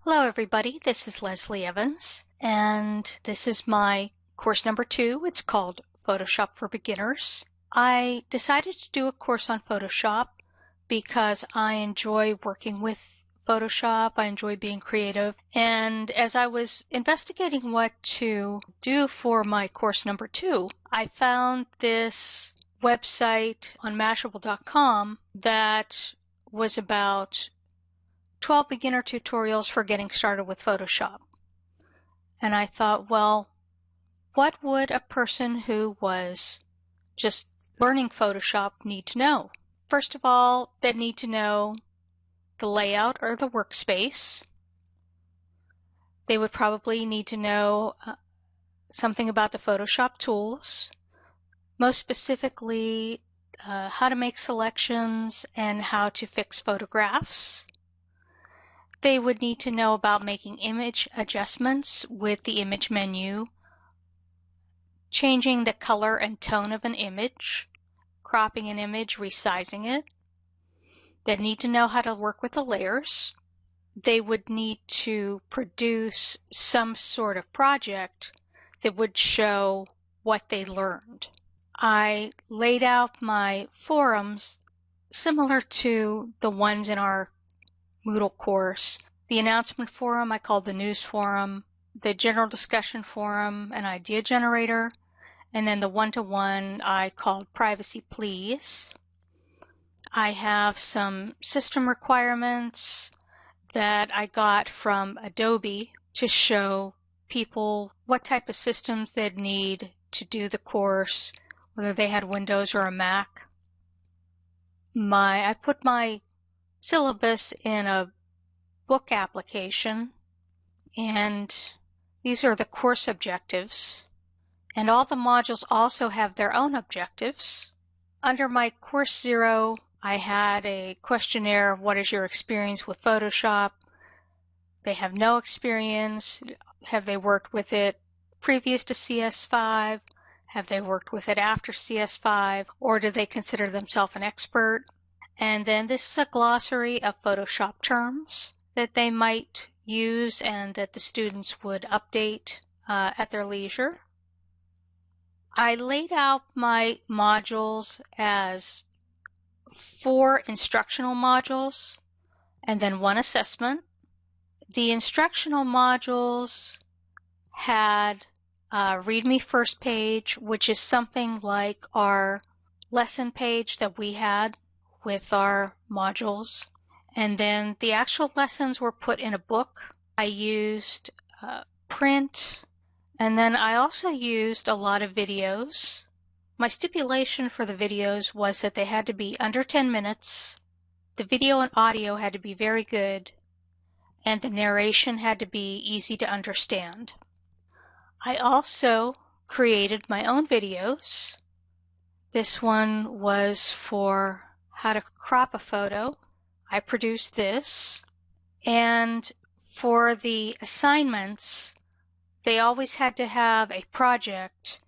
Hello everybody, this is Leslie Evans, and this is my course number 2. It's called Photoshop for Beginners. I decided to do a course on Photoshop because I enjoy working with Photoshop, I enjoy being creative, and as I was investigating what to do for my course number 2, I found this website on Mashable.com that was about 12 beginner tutorials for getting started with Photoshop. And I thought, well, what would a person who was just learning Photoshop need to know? First of all, they need to know the layout or the workspace. They would probably need to know something about the Photoshop tools, most specifically how to make selections and how to fix photographs. They would need to know about making image adjustments with the image menu, changing the color and tone of an image, cropping an image, resizing it. They'd need to know how to work with the layers. They would need to produce some sort of project that would show what they learned. I laid out my forums similar to the ones in our Moodle course. The announcement forum I called the news forum, the general discussion forum an idea generator, and then the one-to-one I called privacy please. I have some system requirements that I got from Adobe to show people what type of systems they'd need to do the course, whether they had Windows or a Mac. I put my syllabus in a book application, and these are the course objectives, and all the modules also have their own objectives. Under my course 0, I had a questionnaire, what is your experience with Photoshop? They have no experience. Have they worked with it previous to CS5? Have they worked with it after CS5? Or do they consider themselves an expert? And then this is a glossary of Photoshop terms that they might use and that the students would update at their leisure. I laid out my modules as 4 instructional modules and then 1 assessment. The instructional modules had a Read Me First page, which is something like our lesson page that we had with our modules, and then the actual lessons were put in a book. I used print, and then I also used a lot of videos. My stipulation for the videos was that they had to be under 10 minutes, the video and audio had to be very good, and the narration had to be easy to understand. I also created my own videos. This one was for how to crop a photo. I produced this. And for the assignments, they always had to have a project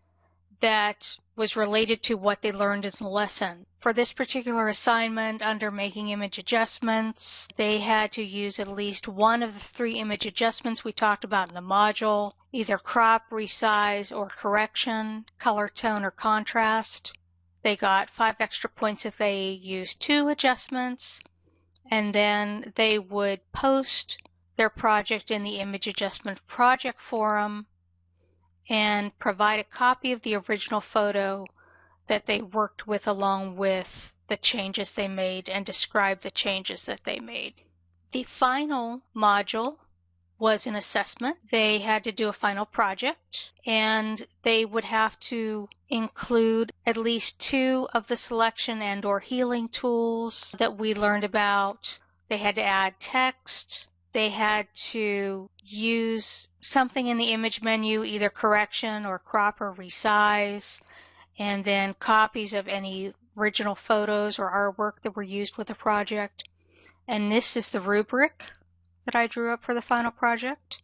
that was related to what they learned in the lesson. For this particular assignment, under making image adjustments, they had to use at least one of the 3 image adjustments we talked about in the module, either crop, resize, or correction, color, tone, or contrast. They got 5 extra points if they used 2 adjustments, and then they would post their project in the image adjustment project forum and provide a copy of the original photo that they worked with along with the changes they made and describe the changes that they made. The final module was an assessment. They had to do a final project, and they would have to include at least 2 of the selection and or healing tools that we learned about. They had to add text. They had to use something in the image menu, either correction or crop or resize, and then copies of any original photos or artwork that were used with the project. And this is the rubric that I drew up for the final project.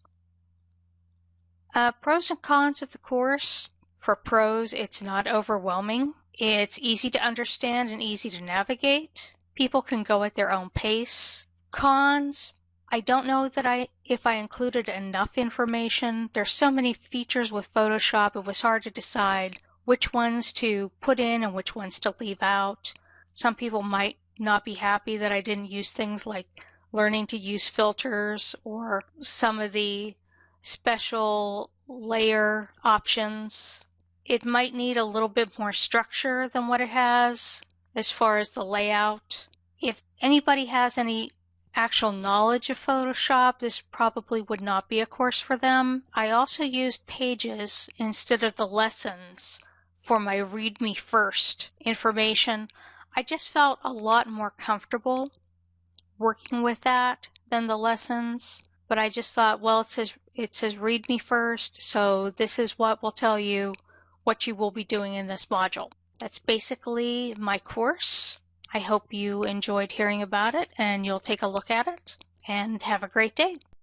Pros and cons of the course. For pros, it's not overwhelming. It's easy to understand and easy to navigate. People can go at their own pace. Cons, I don't know that if I included enough information. There's so many features with Photoshop, it was hard to decide which ones to put in and which ones to leave out. Some people might not be happy that I didn't use things like learning to use filters or some of the special layer options. It might need a little bit more structure than what it has as far as the layout. If anybody has any actual knowledge of Photoshop, this probably would not be a course for them. I also used pages instead of the lessons for my read me first information. I just felt a lot more comfortable working with that than the lessons, but I just thought, well, it says read me first, so this is what will tell you what you will be doing in this module. That's basically my course. I hope you enjoyed hearing about it and you'll take a look at it, and have a great day.